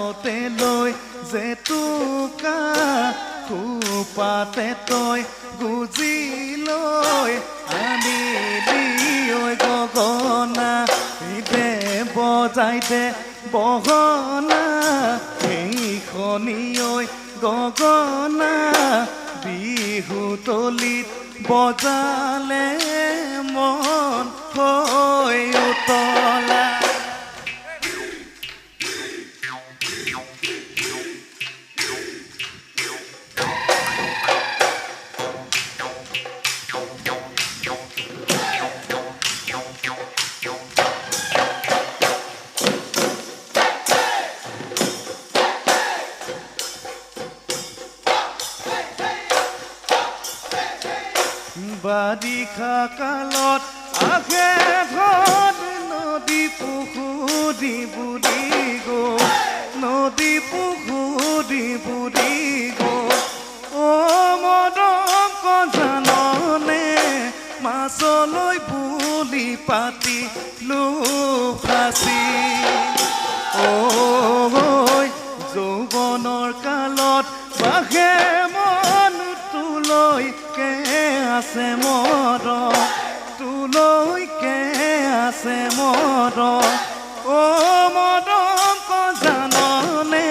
হাততে লৈ জেতুকা খোপাতে তই গুজি লৈ আনিলি ঐ গগনা দে বজাই দে বহনা সেইখনি ঐ গগনা বিহুতলিত বজালে মন হৈ উতলা বাৰিষা কালত আহে ঘৰত নদী পুখুৰী বুৰি গ'ল নদী পুখুৰী বুৰি গ'ল অ' মদক জাননে মাছলৈ বুলি পাতি ফাঁচি ঐ যৌৱনৰ কালত বাঘে মন তুলৈকে আছে মৰম তুলৈকে আছে মৰম অ' মদক জাননে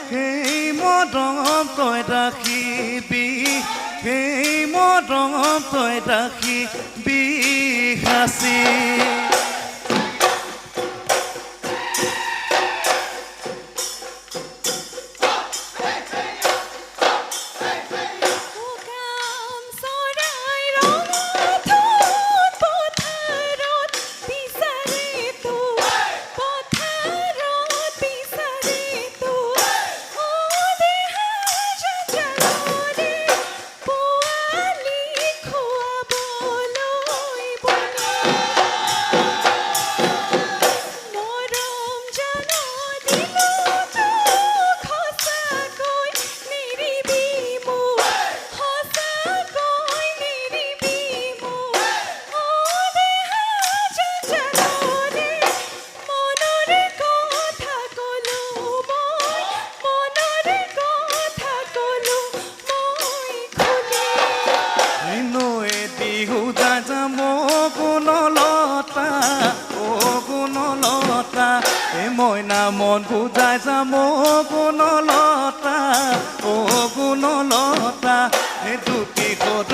সেই মৰম তই ৰাখিবি সেই মৰম তই ৰাখিবি সাঁচি মইনা মন বুজাই যাম গুণলতা অ গুণলতা দুটি